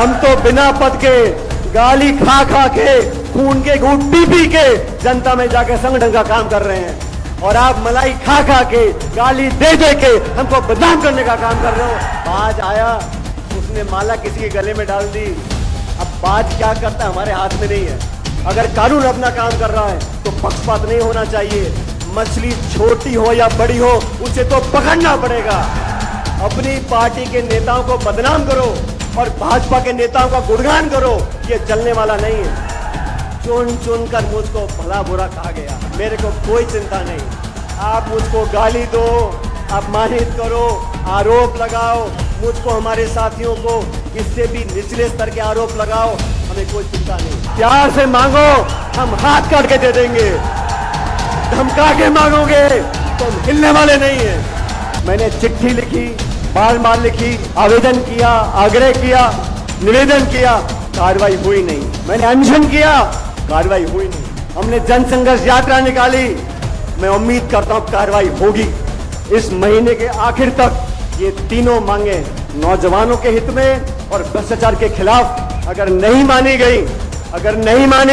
हम तो बिना पद के गाली खा खा के खून के घूंट पी पी के जनता में जाके संगठन का काम कर रहे हैं और आप मलाई खा खा के गाली दे दे के हमको बदनाम करने का काम कर रहे हो। बाज आया, उसने माला किसी के गले में डाल दी। अब बाज क्या करता है हमारे हाथ में नहीं है। अगर कानून अपना काम कर रहा है तो पक्षपात नहीं होना चाहिए। मछली छोटी हो या बड़ी हो उसे तो पकड़ना पड़ेगा। अपनी पार्टी के नेताओं को बदनाम करो और भाजपा के नेताओं का गुणगान करो, ये चलने वाला नहीं है। चुन चुन कर मुझको भला बुरा कहा गया, मेरे को कोई चिंता नहीं। आप मुझको गाली दो, अपमानित करो, आरोप लगाओ, मुझको हमारे साथियों को इससे भी निचले स्तर के आरोप लगाओ, हमें कोई चिंता नहीं। प्यार से मांगो, हम हाथ काट के दे देंगे। धमका के मांगोगे तो हम हिलने वाले नहीं है। मैंने चिट्ठी लिखी, बार बार लिखी, आवेदन किया, आग्रह किया, निवेदन किया, कार्रवाई हुई नहीं। मैंने अनशन किया, कार्रवाई हुई नहीं। हमने जन संघर्ष यात्रा निकाली, मैं उम्मीद करता हूं कार्रवाई होगी। इस महीने के आखिर तक ये तीनों मांगे नौजवानों के हित में और भ्रष्टाचार के खिलाफ अगर नहीं मानी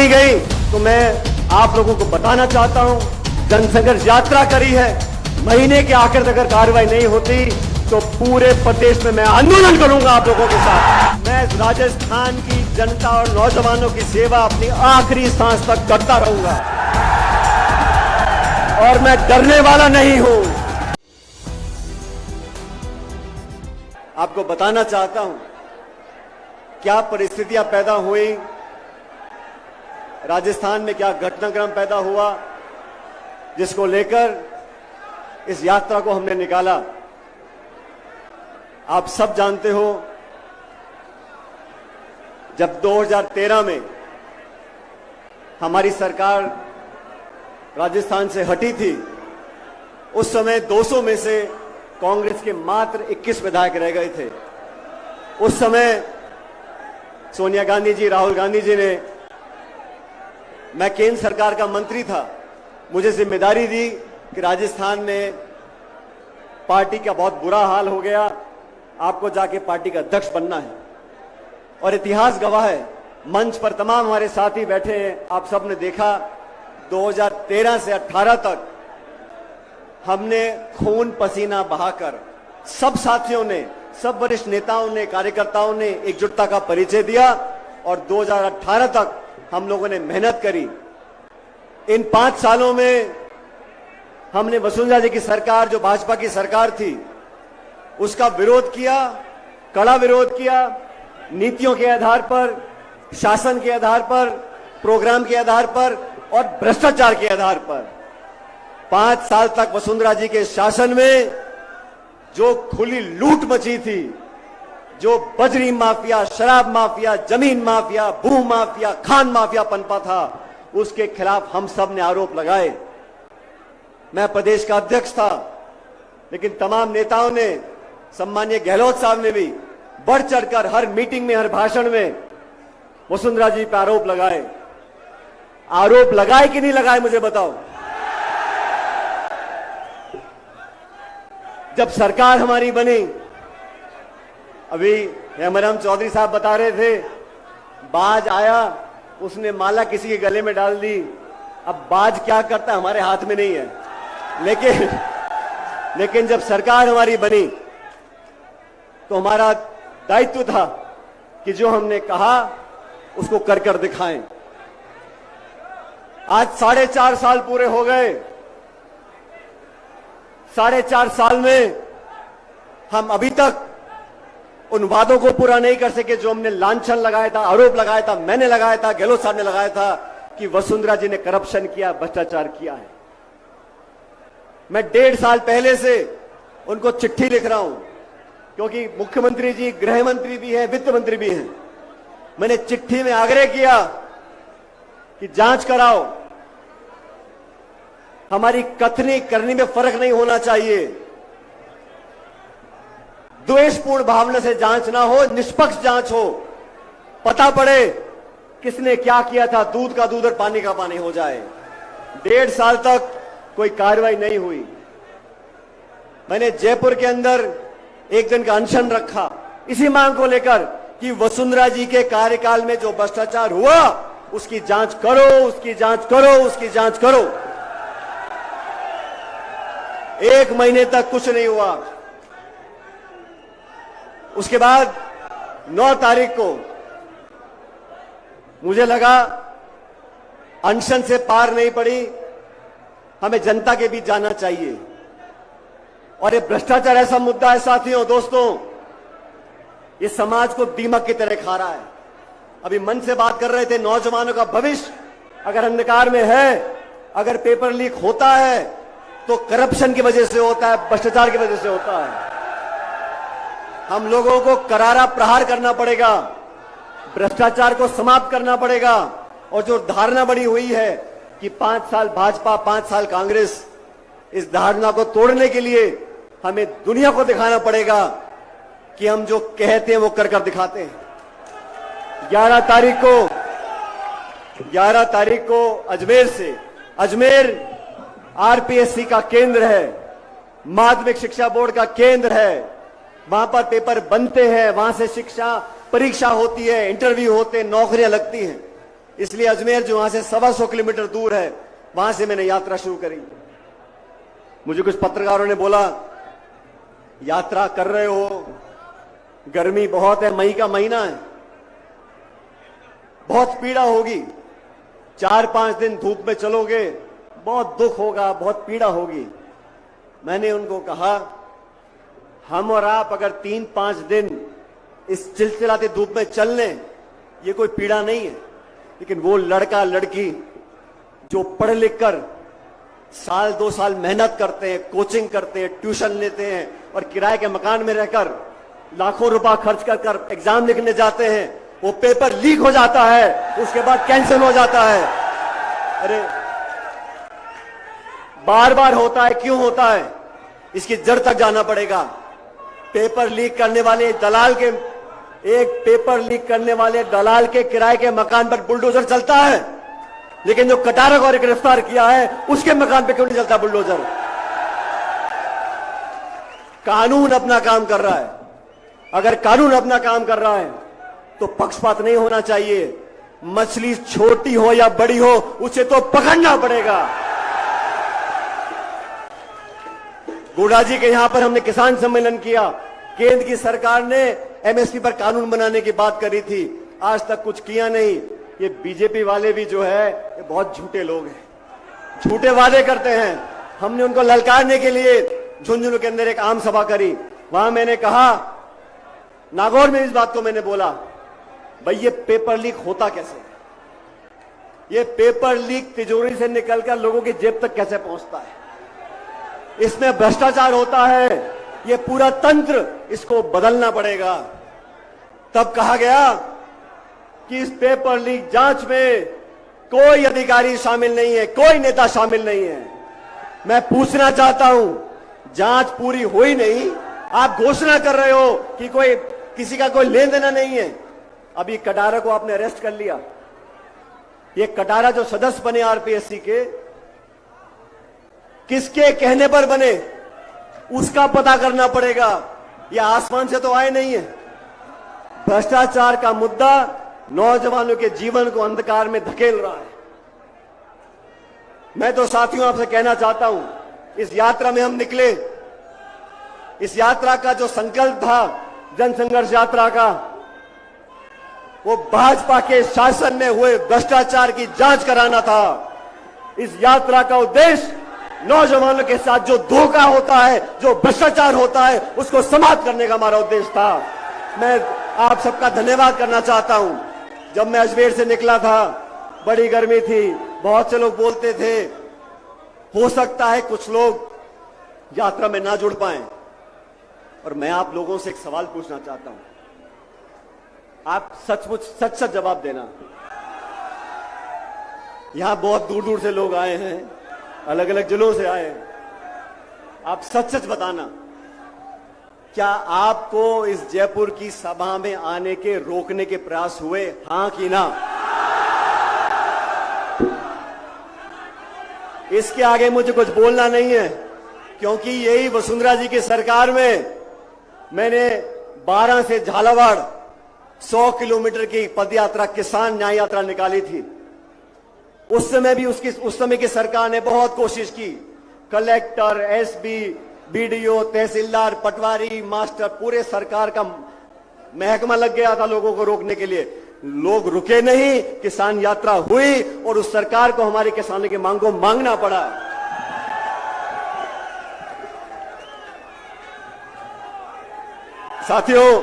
गई तो मैं आप लोगों को बताना चाहता हूं, जन संघर्ष यात्रा करी है, महीने के आखिर तक अगर कार्रवाई नहीं होती तो पूरे प्रदेश में मैं आंदोलन करूंगा आप लोगों के साथ। मैं राजस्थान की जनता और नौजवानों की सेवा अपनी आखिरी सांस तक करता रहूंगा और मैं डरने वाला नहीं हूं। आपको बताना चाहता हूं क्या परिस्थितियां पैदा हुई, राजस्थान में क्या घटनाक्रम पैदा हुआ, जिसको लेकर इस यात्रा को हमने निकाला। आप सब जानते हो, जब 2013 में हमारी सरकार राजस्थान से हटी थी, उस समय 200 में से कांग्रेस के मात्र 21 विधायक रह गए थे। उस समय सोनिया गांधी जी, राहुल गांधी जी ने, मैं केंद्र सरकार का मंत्री था, मुझे जिम्मेदारी दी कि राजस्थान में पार्टी का बहुत बुरा हाल हो गया, आपको जाके पार्टी का अध्यक्ष बनना है। और इतिहास गवाह है, मंच पर तमाम हमारे साथी बैठे हैं, आप सब ने देखा 2013 से 18 तक हमने खून पसीना बहाकर सब साथियों ने, सब वरिष्ठ नेताओं ने, कार्यकर्ताओं ने एकजुटता का परिचय दिया और 2018 तक हम लोगों ने मेहनत करी। इन 5 सालों में हमने वसुंधरा जी की सरकार, जो भाजपा की सरकार थी, उसका विरोध किया, कड़ा विरोध किया, नीतियों के आधार पर, शासन के आधार पर, प्रोग्राम के आधार पर और भ्रष्टाचार के आधार पर। 5 साल तक वसुंधरा जी के शासन में जो खुली लूट मची थी, जो बजरी माफिया, शराब माफिया, जमीन माफिया, भू माफिया, खान माफिया पनपा था, उसके खिलाफ हम सब ने आरोप लगाए। मैं प्रदेश का अध्यक्ष था, लेकिन तमाम नेताओं ने, सम्मानीय गहलोत साहब ने भी बढ़ चढ़कर हर मीटिंग में, हर भाषण में वसुंधरा जी पर आरोप लगाए। आरोप लगाए कि नहीं लगाए, मुझे बताओ। जब सरकार हमारी बनी, अभी हेमराम चौधरी साहब बता रहे थे, बाज आया, उसने माला किसी के गले में डाल दी। अब बाज क्या करता है हमारे हाथ में नहीं है, लेकिन जब सरकार हमारी बनी तो हमारा दायित्व था कि जो हमने कहा उसको कर कर दिखाएं। आज 4.5 साल पूरे हो गए। 4.5 साल में हम अभी तक उन वादों को पूरा नहीं कर सके जो हमने लांछन लगाया था, आरोप लगाया था, मैंने लगाया था, गहलोत साहब ने लगाया था कि वसुंधरा जी ने करप्शन किया, भ्रष्टाचार किया है। मैं 1.5 साल पहले से उनको चिट्ठी लिख रहा हूं, क्योंकि मुख्यमंत्री जी गृह मंत्री भी हैं, वित्त मंत्री भी हैं। मैंने चिट्ठी में आग्रह किया कि जांच कराओ, हमारी कथनी करनी में फर्क नहीं होना चाहिए, द्वेषपूर्ण भावना से जांच ना हो, निष्पक्ष जांच हो, पता पड़े किसने क्या किया था, दूध का दूध और पानी का पानी हो जाए। 1.5 साल तक कोई कार्रवाई नहीं हुई। मैंने जयपुर के अंदर एक दिन का अनशन रखा इसी मांग को लेकर कि वसुंधरा जी के कार्यकाल में जो भ्रष्टाचार हुआ उसकी जांच करो, उसकी जांच करो, उसकी जांच करो। 1 महीने तक कुछ नहीं हुआ। उसके बाद 9 तारीख को मुझे लगा अनशन से पार नहीं पड़ी, हमें जनता के बीच जाना चाहिए। और ये भ्रष्टाचार ऐसा मुद्दा है साथियों, दोस्तों, ये समाज को दीमक की तरह खा रहा है। अभी मन से बात कर रहे थे, नौजवानों का भविष्य अगर अंधकार में है, अगर पेपर लीक होता है तो करप्शन की वजह से होता है, भ्रष्टाचार की वजह से होता है। हम लोगों को करारा प्रहार करना पड़ेगा, भ्रष्टाचार को समाप्त करना पड़ेगा। और जो धारणा बनी हुई है कि 5 साल भाजपा 5 साल कांग्रेस, इस धारणा को तोड़ने के लिए हमें दुनिया को दिखाना पड़ेगा कि हम जो कहते हैं वो कर कर दिखाते हैं। 11 तारीख को अजमेर आरपीएससी का केंद्र है, माध्यमिक शिक्षा बोर्ड का केंद्र है। वहां पर पेपर बनते हैं, वहां से शिक्षा परीक्षा होती है, इंटरव्यू होते हैं, नौकरियां लगती हैं। इसलिए अजमेर जो वहां से 125 किलोमीटर दूर है, वहां से मैंने यात्रा शुरू करी। मुझे कुछ पत्रकारों ने बोला, यात्रा कर रहे हो, गर्मी बहुत है, मई का महीना है, बहुत पीड़ा होगी, 4-5 दिन धूप में चलोगे, बहुत दुख होगा, बहुत पीड़ा होगी। मैंने उनको कहा, हम और आप अगर 3-5 दिन इस चिलचिलाती धूप में चल लें, ये कोई पीड़ा नहीं है। लेकिन वो लड़का लड़की जो पढ़ लिख कर साल 2 साल मेहनत करते हैं, कोचिंग करते हैं, ट्यूशन लेते हैं और किराए के मकान में रहकर लाखों रुपया खर्च कर एग्जाम लिखने जाते हैं, वो पेपर लीक हो जाता है, उसके बाद कैंसिल हो जाता है। अरे बार बार होता है, क्यों होता है? इसकी जड़ तक जाना पड़ेगा। पेपर लीक करने वाले दलाल के किराए के मकान पर बुलडोजर चलता है, लेकिन जो कटारा को गिरफ्तार किया है उसके मकान पे क्यों नहीं चलता बुलडोजर? कानून अपना काम कर रहा है। अगर कानून अपना काम कर रहा है तो पक्षपात नहीं होना चाहिए। मछली छोटी हो या बड़ी हो, उसे तो पकड़ना पड़ेगा। गोड़ा जी के यहां पर हमने किसान सम्मेलन किया। केंद्र की सरकार ने एमएसपी पर कानून बनाने की बात करी थी, आज तक कुछ किया नहीं। ये बीजेपी वाले भी जो है, ये बहुत झूठे लोग हैं, झूठे वादे करते हैं। हमने उनको ललकारने के लिए झुंझुनू के अंदर एक आम सभा करी। वहां मैंने कहा, नागौर में इस बात को मैंने बोला, भाई ये पेपर लीक होता कैसे? ये पेपर लीक तिजोरी से निकलकर लोगों की जेब तक कैसे पहुंचता है? इसमें भ्रष्टाचार होता है। ये पूरा तंत्र, इसको बदलना पड़ेगा। तब कहा गया कि इस पेपर लीक जांच में कोई अधिकारी शामिल नहीं है, कोई नेता शामिल नहीं है। मैं पूछना चाहता हूं, जांच पूरी हुई नहीं, आप घोषणा कर रहे हो कि कोई किसी का कोई लेन देना नहीं है। अभी कटारा को आपने अरेस्ट कर लिया। ये कटारा जो सदस्य बने आरपीएससी के, किसके कहने पर बने उसका पता करना पड़ेगा। ये आसमान से तो आए नहीं है। भ्रष्टाचार का मुद्दा नौजवानों के जीवन को अंधकार में धकेल रहा है। मैं तो साथियों आपसे कहना चाहता हूं, इस यात्रा में हम निकले, इस यात्रा का जो संकल्प था जन संघर्ष यात्रा का, वो भाजपा के शासन में हुए भ्रष्टाचार की जांच कराना था। इस यात्रा का उद्देश्य नौजवानों के साथ जो धोखा होता है, जो भ्रष्टाचार होता है, उसको समाप्त करने का हमारा उद्देश्य था। मैं आप सबका धन्यवाद करना चाहता हूं। जब मैं अजमेर से निकला था, बड़ी गर्मी थी, बहुत से लोग बोलते थे हो सकता है कुछ लोग यात्रा में ना जुड़ पाएं, और मैं आप लोगों से एक सवाल पूछना चाहता हूं। आप सचमुच सच जवाब देना। यहां बहुत दूर दूर से लोग आए हैं, अलग अलग जिलों से आए हैं। आप सच बताना, क्या आपको इस जयपुर की सभा में आने के रोकने के प्रयास हुए, हां कि ना? इसके आगे मुझे कुछ बोलना नहीं है, क्योंकि यही वसुंधरा जी की सरकार में मैंने 12 से झालावाड़ 100 किलोमीटर की पदयात्रा, किसान न्याय यात्रा निकाली थी। उस समय की सरकार ने बहुत कोशिश की। कलेक्टर, एसपी, बीडीओ, तहसीलदार, पटवारी, मास्टर, पूरे सरकार का महकमा लग गया था लोगों को रोकने के लिए। लोग रुके नहीं, किसान यात्रा हुई और उस सरकार को हमारे किसानों की मांग को मांगना पड़ा। साथियों,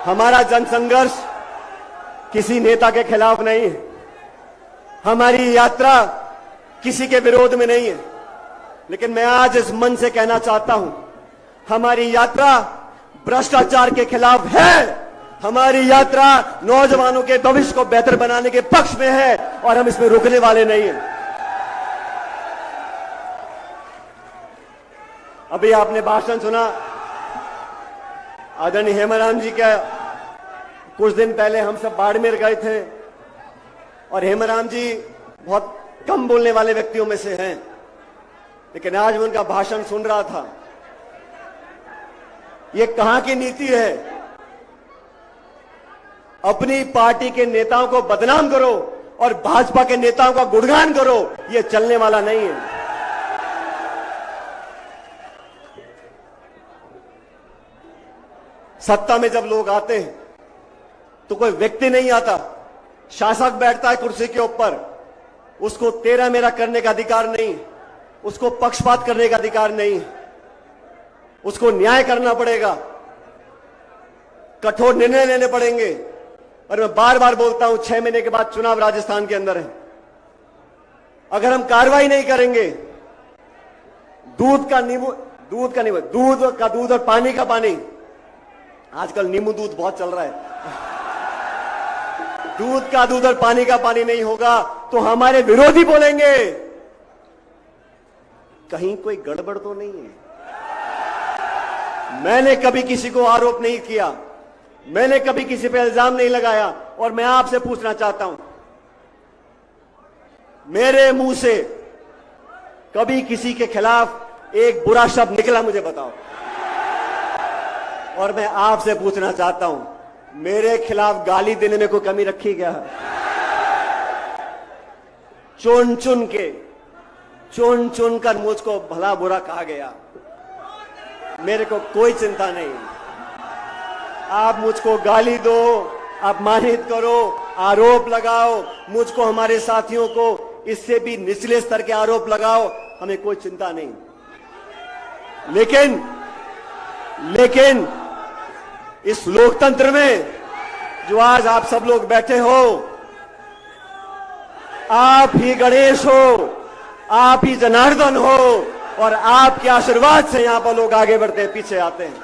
हमारा जनसंघर्ष किसी नेता के खिलाफ नहीं है। हमारी यात्रा किसी के विरोध में नहीं है। लेकिन मैं आज इस मन से कहना चाहता हूं, हमारी यात्रा भ्रष्टाचार के खिलाफ है। हमारी यात्रा नौजवानों के भविष्य को बेहतर बनाने के पक्ष में है और हम इसमें रुकने वाले नहीं हैं। अभी आपने भाषण सुना आदरणीय हेमाराम जी का। कुछ दिन पहले हम सब बाड़मेर गए थे और हेमाराम जी बहुत कम बोलने वाले व्यक्तियों में से हैं, लेकिन आज मैं उनका भाषण सुन रहा था। ये कहां की नीति है? अपनी पार्टी के नेताओं को बदनाम करो और भाजपा के नेताओं का गुणगान करो, ये चलने वाला नहीं है। सत्ता में जब लोग आते हैं तो कोई व्यक्ति नहीं आता, शासक बैठता है कुर्सी के ऊपर। उसको तेरा मेरा करने का अधिकार नहीं, उसको पक्षपात करने का अधिकार नहीं, उसको न्याय करना पड़ेगा, कठोर निर्णय लेने पड़ेंगे। और मैं बार बार बोलता हूं, 6 महीने के बाद चुनाव राजस्थान के अंदर है। अगर हम कार्रवाई नहीं करेंगे, दूध का दूध और पानी का पानी, आजकल नींबू दूध बहुत चल रहा है, दूध का दूध और पानी का पानी नहीं होगा तो हमारे विरोधी बोलेंगे कहीं कोई गड़बड़ तो नहीं है। मैंने कभी किसी को आरोप नहीं किया, मैंने कभी किसी पे इल्जाम नहीं लगाया। और मैं आपसे पूछना चाहता हूं, मेरे मुंह से कभी किसी के खिलाफ एक बुरा शब्द निकला? मुझे बताओ। और मैं आपसे पूछना चाहता हूं, मेरे खिलाफ गाली देने में कोई कमी रखी क्या? चुन चुन कर मुझको भला बुरा कहा गया, मेरे को कोई चिंता नहीं। आप मुझको गाली दो, अपमानित करो, आरोप लगाओ, मुझको, हमारे साथियों को इससे भी निचले स्तर के आरोप लगाओ, हमें कोई चिंता नहीं। लेकिन इस लोकतंत्र में जो आज आप सब लोग बैठे हो, आप ही गणेश हो, आप ही जनार्दन हो और आपके आशीर्वाद से यहां पर लोग आगे बढ़ते हैं, पीछे आते हैं।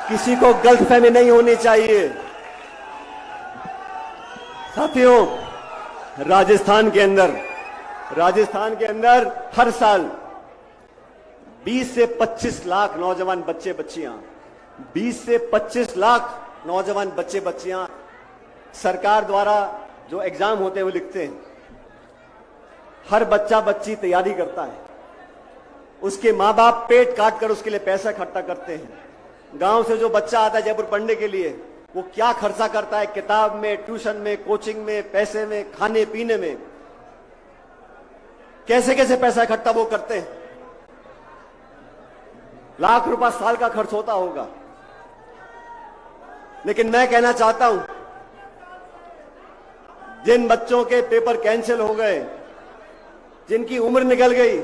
किसी को गलतफहमी नहीं होनी चाहिए। साथियों, राजस्थान के अंदर हर साल 20 से 25 लाख नौजवान बच्चे बच्चियां 20 से 25 लाख नौजवान बच्चे बच्चियां सरकार द्वारा जो एग्जाम होते हैं वो लिखते हैं। हर बच्चा बच्ची तैयारी करता है, उसके माँ बाप पेट काट कर उसके लिए पैसा इकट्ठा करते हैं। गांव से जो बच्चा आता है जयपुर पढ़ने के लिए, वो क्या खर्चा करता है किताब में, ट्यूशन में, कोचिंग में, पैसे में, खाने पीने में, कैसे कैसे पैसा इकट्ठा वो करते हैं। लाख रुपया साल का खर्च होता होगा। लेकिन मैं कहना चाहता हूं, जिन बच्चों के पेपर कैंसिल हो गए, जिनकी उम्र निकल गई,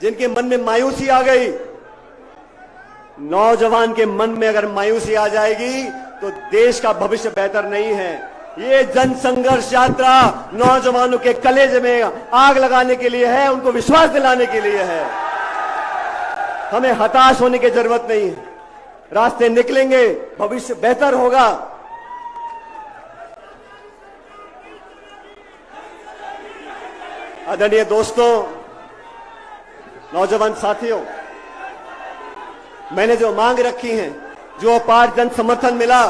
जिनके मन में मायूसी आ गई, नौजवान के मन में अगर मायूसी आ जाएगी तो देश का भविष्य बेहतर नहीं है। ये जन संघर्ष यात्रा नौजवानों के कलेजे में आग लगाने के लिए है, उनको विश्वास दिलाने के लिए है। हमें हताश होने की जरूरत नहीं है, रास्ते निकलेंगे, भविष्य बेहतर होगा। आदरणीय दोस्तों, नौजवान साथियों, मैंने जो मांग रखी हैं, जो अपार जन समर्थन मिला,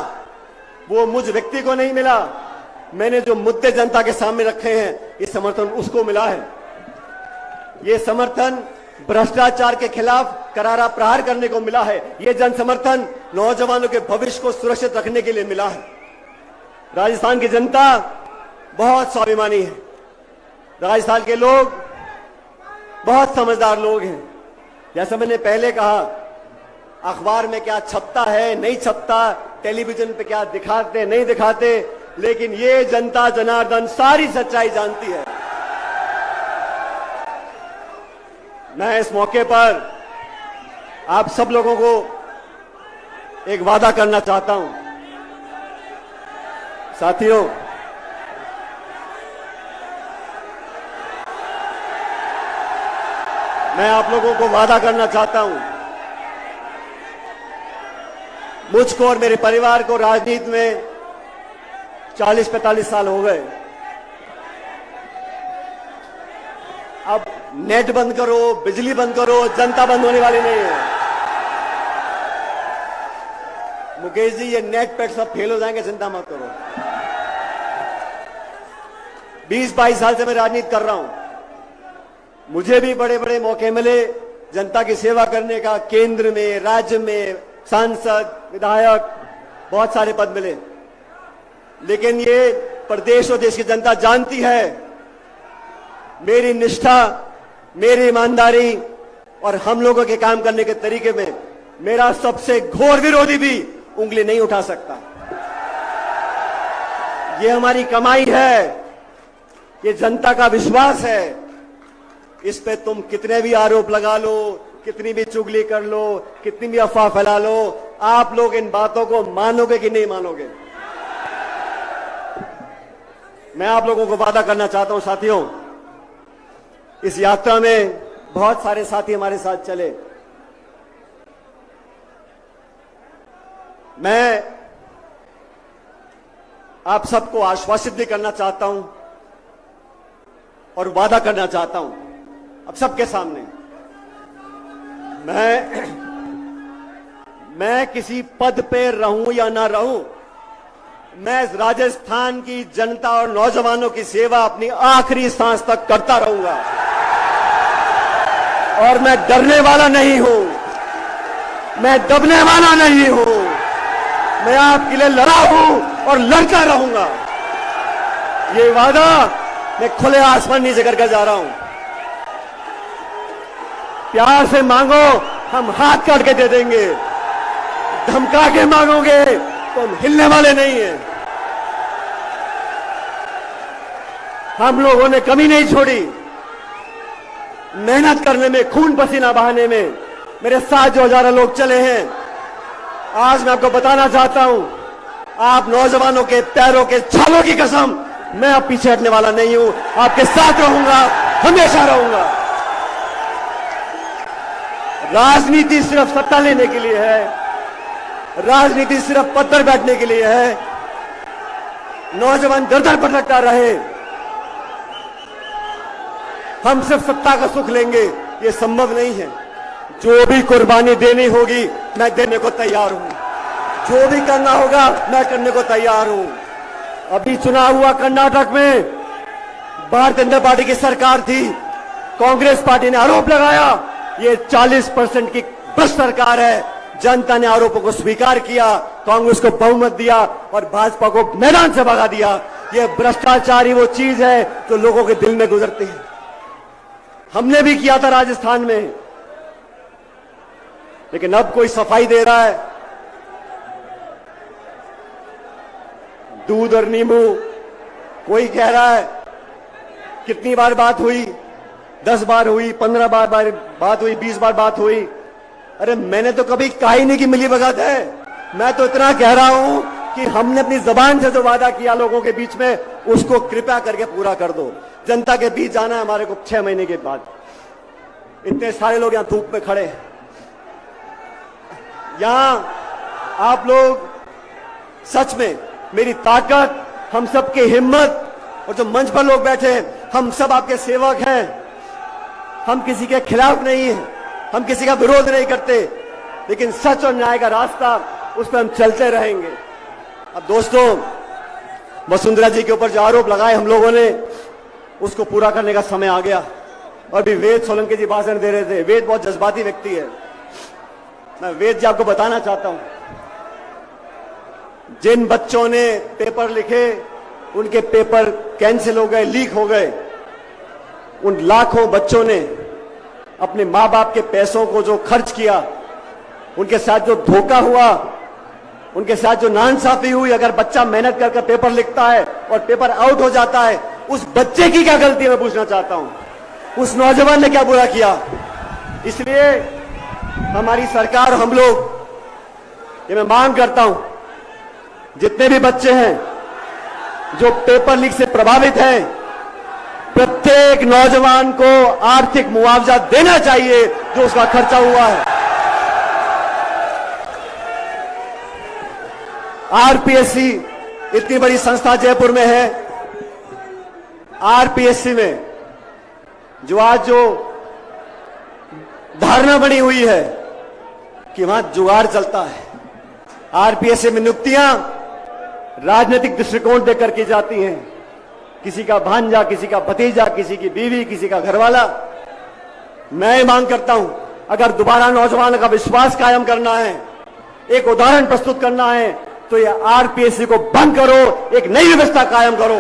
वो मुझ व्यक्ति को नहीं मिला। मैंने जो मुद्दे जनता के सामने रखे हैं, ये समर्थन उसको मिला है। ये समर्थन भ्रष्टाचार के खिलाफ करारा प्रहार करने को मिला है। यह जन समर्थन नौजवानों के भविष्य को सुरक्षित रखने के लिए मिला है। राजस्थान की जनता बहुत स्वाभिमानी है। राजस्थान के लोग बहुत समझदार लोग हैं। जैसा मैंने पहले कहा, अखबार में क्या छपता है नहीं छपता, टेलीविजन पे क्या दिखाते नहीं दिखाते, लेकिन ये जनता जनार्दन सारी सच्चाई जानती है। मैं इस मौके पर आप सब लोगों को एक वादा करना चाहता हूं। साथियों, मैं आप लोगों को वादा करना चाहता हूं, मुझको और मेरे परिवार को राजनीति में 40-45 साल हो गए। अब नेट बंद करो, बिजली बंद करो, जनता बंद होने वाली नहीं है। मुकेश जी, ये नेट पेट सब फेल हो जाएंगे, चिंता मत करो। 20-22 साल से मैं राजनीति कर रहा हूं। मुझे भी बड़े बड़े मौके मिले जनता की सेवा करने का। केंद्र में, राज्य में, सांसद, विधायक, बहुत सारे पद मिले। लेकिन ये प्रदेश और देश की जनता जानती है मेरी निष्ठा, मेरी ईमानदारी और हम लोगों के काम करने के तरीके में मेरा सबसे घोर विरोधी भी उंगली नहीं उठा सकता। ये हमारी कमाई है, ये जनता का विश्वास है। इस पे तुम कितने भी आरोप लगा लो, कितनी भी चुगली कर लो, कितनी भी अफवाह फैला लो, आप लोग इन बातों को मानोगे कि नहीं मानोगे? मैं आप लोगों को वादा करना चाहता हूं साथियों, इस यात्रा में बहुत सारे साथी हमारे साथ चले। मैं आप सबको आश्वासित भी करना चाहता हूं और वादा करना चाहता हूं अब सबके सामने, मैं किसी पद पे रहूं या ना रहूं, मैं राजस्थान की जनता और नौजवानों की सेवा अपनी आखिरी सांस तक करता रहूंगा। और मैं डरने वाला नहीं हूं, मैं दबने वाला नहीं हूं। मैं आपके लिए लड़ा हूं और लड़ता रहूंगा। ये वादा मैं खुले आसमान नीचे करके जा रहा हूं। प्यार से मांगो, हम हाथ काट के दे देंगे। धमका के मांगोगे तो हम हिलने वाले नहीं हैं। हम लोगों ने कमी नहीं छोड़ी मेहनत करने में, खून पसीना बहाने में। मेरे साथ जो हजारों लोग चले हैं, आज मैं आपको बताना चाहता हूं, आप नौजवानों के पैरों के छालों की कसम, मैं अब पीछे हटने वाला नहीं हूं। आपके साथ रहूंगा, हमेशा रहूंगा। राजनीति सिर्फ सत्ता लेने के लिए है, राजनीति सिर्फ पद पर बैठने के लिए है। नौजवान दर-दर भटकता रहे, हम सिर्फ सत्ता का सुख लेंगे, ये संभव नहीं है। जो भी कुर्बानी देनी होगी मैं देने को तैयार हूं, जो भी करना होगा मैं करने को तैयार हूं। अभी चुनाव हुआ कर्नाटक में, भारतीय जनता पार्टी की सरकार थी, कांग्रेस पार्टी ने आरोप लगाया ये 40% की भ्रष्ट सरकार है। जनता ने आरोपों को स्वीकार किया, कांग्रेस को बहुमत दिया और भाजपा को मैदान से भगा दिया। ये भ्रष्टाचार ही वो चीज है जो लोगों के दिल में गुजरती है। हमने भी किया था राजस्थान में, लेकिन अब कोई सफाई दे रहा है, दूध और नींबू। कोई कह रहा है कितनी बार बात हुई, 10 बार हुई, 15 बार बात हुई, 20 बार बात हुई। अरे मैंने तो कभी कहा ही नहीं कि मिली भगत है। मैं तो इतना कह रहा हूं कि हमने अपनी जबान से जो वादा किया लोगों के बीच में, उसको कृपया करके पूरा कर दो। जनता के बीच जाना है हमारे को 6 महीने के बाद। इतने सारे लोग यहां धूप में खड़े हैं, यहां आप लोग सच में मेरी ताकत, हम सबकी हिम्मत, और जो मंच पर लोग बैठे हैं हम सब आपके सेवक हैं। हम किसी के खिलाफ नहीं हैं, हम किसी का विरोध नहीं करते, लेकिन सच और न्याय का रास्ता, उस पर हम चलते रहेंगे। अब दोस्तों, वसुंधरा जी के ऊपर जो आरोप लगाए हम लोगों ने, उसको पूरा करने का समय आ गया। और भी वेद सोलंकी जी भाषण दे रहे थे। वेद बहुत जज्बाती व्यक्ति है, मैं वेद जी आपको बताना चाहता हूं, जिन बच्चों ने पेपर लिखे उनके पेपर कैंसिल हो गए, लीक हो गए। उन लाखों बच्चों ने अपने मां बाप के पैसों को जो खर्च किया, उनके साथ जो धोखा हुआ, उनके साथ जो नाइंसाफी हुई, अगर बच्चा मेहनत करके पेपर लिखता है और पेपर आउट हो जाता है, उस बच्चे की क्या गलती है मैं पूछना चाहता हूं। उस नौजवान ने क्या बुरा किया। इसलिए हमारी सरकार, हम लोग, ये मैं मांग करता हूं, जितने भी बच्चे हैं जो पेपर लीक से प्रभावित हैं, प्रत्येक नौजवान को आर्थिक मुआवजा देना चाहिए जो उसका खर्चा हुआ है। आरपीएससी इतनी बड़ी संस्था जयपुर में है। आरपीएससी में जो आज जो धारणा बनी हुई है कि वहां जुगाड़ चलता है, आरपीएससी में नियुक्तियां राजनीतिक दृष्टिकोण देकर की जाती हैं। किसी का भांजा, किसी का भतीजा, किसी की बीवी, किसी का घरवाला। मैं मांग करता हूं, अगर दोबारा नौजवान का विश्वास कायम करना है, एक उदाहरण प्रस्तुत करना है, तो ये आरपीएससी को बंद करो, एक नई व्यवस्था कायम करो।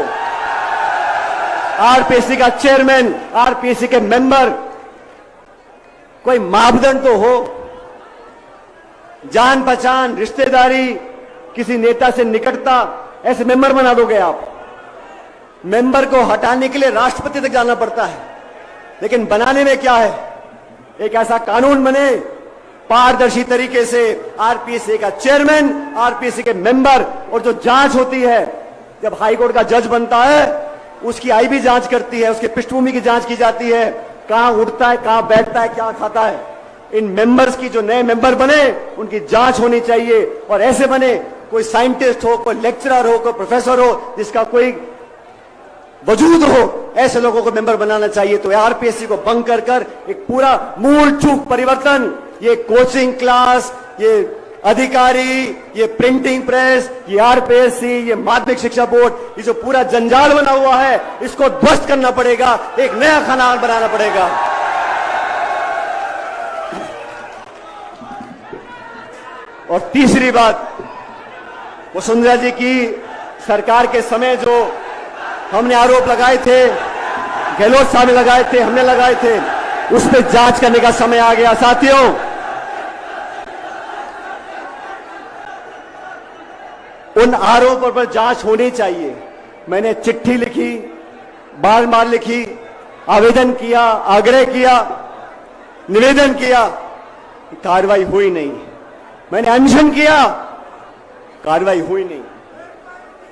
आरपीएससी का चेयरमैन, आरपीएससी के मेंबर, कोई मापदंड तो हो। जान पहचान, रिश्तेदारी, किसी नेता से निकटता, ऐसे मेंबर बना दोगे आप। मेंबर को हटाने के लिए राष्ट्रपति तक जाना पड़ता है, लेकिन बनाने में क्या है, एक ऐसा कानून बने पारदर्शी तरीके से, आरपीएससी का चेयरमैन, आरपीएससी के मेंबर, और जो जांच होती है, जब हाईकोर्ट का जज बनता है उसकी आईबी जांच करती है, उसकी पृष्ठभूमि की जांच की जाती है, कहां उठता है, कहां बैठता है, क्या खाता है। इन मेंबर्स की, जो नए मेंबर बने, उनकी जांच होनी चाहिए, और ऐसे बने कोई साइंटिस्ट हो, कोई लेक्चरर हो, कोई प्रोफेसर हो, जिसका कोई वजूद हो, ऐसे लोगों को मेंबर बनाना चाहिए। तो आरपीएससी को भंग कर कर एक पूरा मूल चूक परिवर्तन, ये कोचिंग क्लास, ये अधिकारी, ये प्रिंटिंग प्रेस, ये आरपीएससी, ये माध्यमिक शिक्षा बोर्ड, ये जो पूरा जंजाल बना हुआ है, इसको ध्वस्त करना पड़ेगा, एक नया खाना बनाना पड़ेगा। और तीसरी बात, वसुंधरा जी की सरकार के समय जो हमने आरोप लगाए थे, गहलोत साहब ने लगाए थे, हमने लगाए थे, उस पर जांच करने का समय आ गया। साथियों, उन आरोपों पर जांच होनी चाहिए। मैंने चिट्ठी लिखी, बार बार लिखी, आवेदन किया, आग्रह किया, निवेदन किया, कार्रवाई हुई नहीं। मैंने अनशन किया, कार्रवाई हुई नहीं।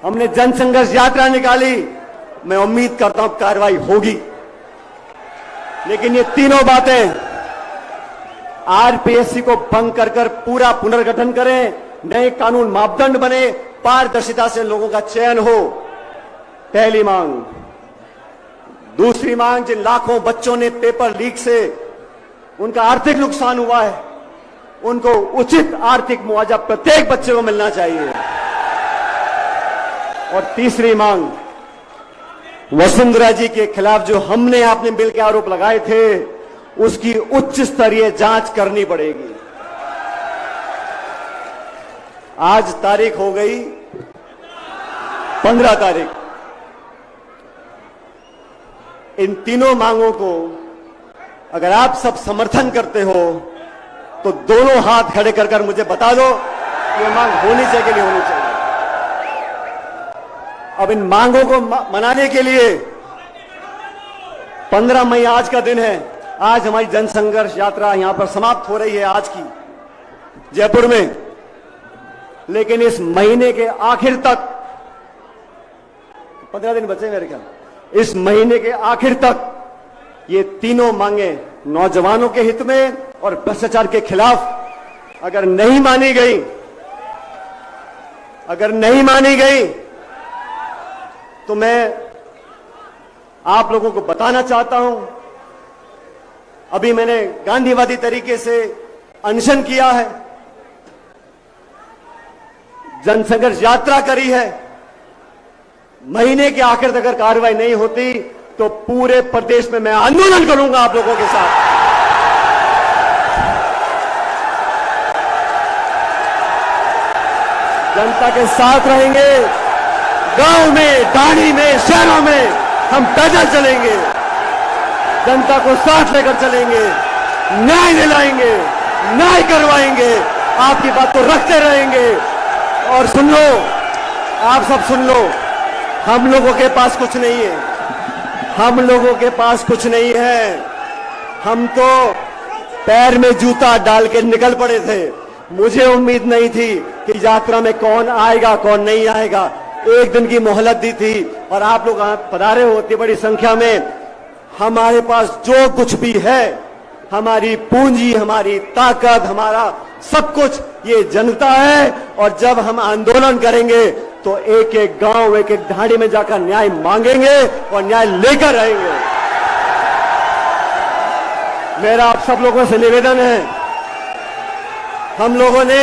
हमने जनसंघर्ष यात्रा निकाली, मैं उम्मीद करता हूं कार्रवाई होगी। लेकिन ये तीनों बातें, आरपीएससी को भंग कर कर पूरा पुनर्गठन करें, नए कानून मापदंड बने, पारदर्शिता से लोगों का चयन हो, पहली मांग। दूसरी मांग, जिन लाखों बच्चों ने पेपर लीक से उनका आर्थिक नुकसान हुआ है, उनको उचित आर्थिक मुआवजा प्रत्येक बच्चे को मिलना चाहिए। और तीसरी मांग, वसुंधरा जी के खिलाफ जो हमने आपने मिल के आरोप लगाए थे, उसकी उच्च स्तरीय जांच करनी पड़ेगी। आज तारीख हो गई 15 तारीख। इन तीनों मांगों को अगर आप सब समर्थन करते हो तो दोनों हाथ खड़े कर कर मुझे बता दो कि ये मांग होनी चाहिए कि नहीं होनी चाहिए। अब इन मांगों को मनाने के लिए 15 मई आज का दिन है। आज हमारी जनसंघर्ष यात्रा यहां पर समाप्त हो रही है आज की जयपुर में। लेकिन इस महीने के आखिर तक 15 दिन बचे मेरे ख्याल, इस महीने के आखिर तक ये तीनों मांगे नौजवानों के हित में और भ्रष्टाचार के खिलाफ अगर नहीं मानी गई, तो मैं आप लोगों को बताना चाहता हूं, अभी मैंने गांधीवादी तरीके से अनशन किया है, जनसंघर्ष यात्रा करी है। महीने के आखिर तक अगर कार्रवाई नहीं होती तो पूरे प्रदेश में मैं आंदोलन करूंगा आप लोगों के साथ। जनता के साथ रहेंगे। गांव में, डाणी में, शहरों में हम पैदल चलेंगे, जनता को साथ लेकर चलेंगे, न्याय दिलाएंगे, न्याय करवाएंगे, आपकी बात को रखते रहेंगे। और सुन लो, आप सब सुन लो, हम लोगों के पास कुछ नहीं है, हम लोगों के पास कुछ नहीं है। हम तो पैर में जूता डाल के निकल पड़े थे। मुझे उम्मीद नहीं थी कि यात्रा में कौन आएगा कौन नहीं आएगा। एक दिन की मोहलत दी थी और आप लोग पधारे हो इतनी बड़ी संख्या में। हमारे पास जो कुछ भी है, हमारी पूंजी, हमारी ताकत, हमारा सब कुछ ये जनता है। और जब हम आंदोलन करेंगे तो एक एक गांव, एक एक ढाणी में जाकर न्याय मांगेंगे और न्याय लेकर आएंगे। मेरा आप सब लोगों से निवेदन है, हम लोगों ने,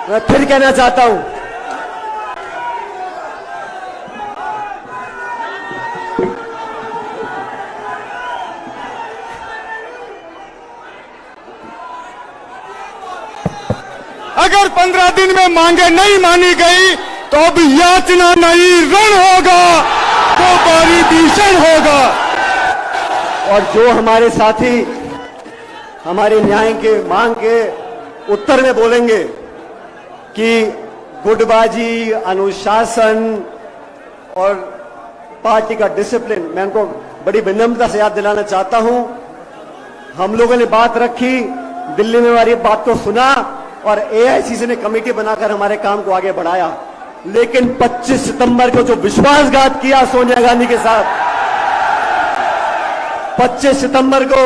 मैं फिर कहना चाहता हूं, अगर 15 दिन में मांगे नहीं मानी गई तो अब याचना नहीं, रण होगा, तो बारी भीषण होगा। और जो हमारे साथी हमारे न्याय के मांग के उत्तर में बोलेंगे कि गुटबाजी, अनुशासन और पार्टी का डिसिप्लिन, मैं उनको बड़ी विनम्रता से याद दिलाना चाहता हूं। हम लोगों ने बात रखी, दिल्ली में हमारी बात को सुना और एआईसीसी ने कमेटी बनाकर हमारे काम को आगे बढ़ाया। लेकिन 25 सितंबर को जो विश्वासघात किया सोनिया गांधी के साथ, 25 सितंबर को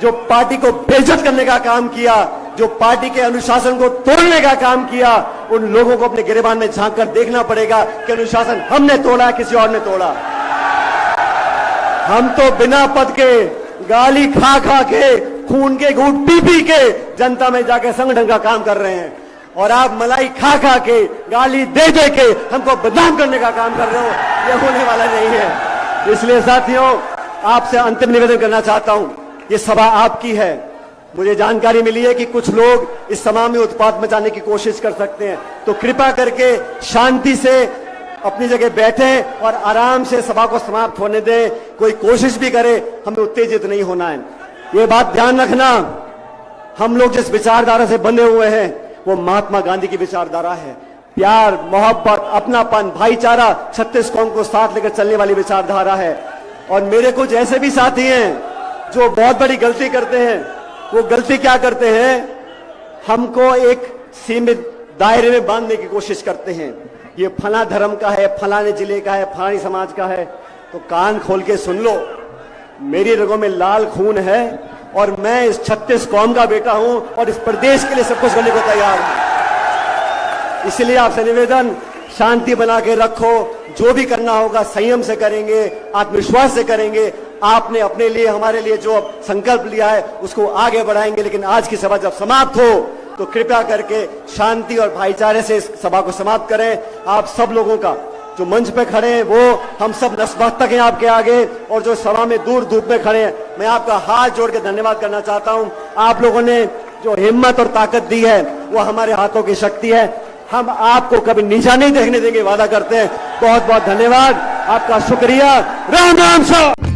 जो पार्टी को बेइज्जत करने का काम किया, जो पार्टी के अनुशासन को तोड़ने का काम किया, उन लोगों को अपने गिरेबान में झांक कर देखना पड़ेगा कि अनुशासन हमने तोड़ा, किसी और ने तोड़ा। हम तो बिना पद के, गाली खा खा के, खून के घूंट पी पी के जनता में जाके संगठन का काम कर रहे हैं। और आप मलाई खा खा के, गाली दे दे के हमको बदनाम करने का काम कर रहे हो, यह होने वाला नहीं है। इसलिए साथियों, आपसे अंतिम निवेदन करना चाहता हूं, ये सभा आपकी है। मुझे जानकारी मिली है कि कुछ लोग इस सभा में उत्पात मचाने की कोशिश कर सकते हैं, तो कृपया करके शांति से अपनी जगह बैठे और आराम से सभा को समाप्त होने दें। कोई कोशिश भी करे, हमें उत्तेजित नहीं होना है। ये बात ध्यान रखना, हम लोग जिस विचारधारा से बंधे हुए हैं वो महात्मा गांधी की विचारधारा है। प्यार, मोहब्बत, अपनापन, भाईचारा, 36 कौम को साथ लेकर चलने वाली विचारधारा है। और मेरे कुछ ऐसे भी साथी हैं जो बहुत बड़ी गलती करते हैं। वो गलती क्या करते हैं, हमको एक सीमित दायरे में बांधने की कोशिश करते हैं। ये फला धर्म का है, फलाने जिले का है, फलानी समाज का है। तो कान खोल के सुन लो, मेरी रगों में लाल खून है और मैं इस 36 कौम का बेटा हूं और इस प्रदेश के लिए सब कुछ करने को तैयार हूं। इसलिए आपसे निवेदन, शांति बना के रखो, जो भी करना होगा संयम से करेंगे, आत्मविश्वास से करेंगे। आपने अपने लिए, हमारे लिए जो संकल्प लिया है उसको आगे बढ़ाएंगे। लेकिन आज की सभा जब समाप्त हो तो कृपया करके शांति और भाईचारे से इस सभा को समाप्त करें। आप सब लोगों का जो मंच पे खड़े हैं, वो हम सब नतमस्तक हैं आपके आगे, और जो सभा में दूर धूप में खड़े हैं, मैं आपका हाथ जोड़ के धन्यवाद करना चाहता हूं। आप लोगों ने जो हिम्मत और ताकत दी है वो हमारे हाथों की शक्ति है। हम आपको कभी नीचा नहीं देखने देंगे, वादा करते हैं। बहुत बहुत धन्यवाद, आपका शुक्रिया। राम राम साहब।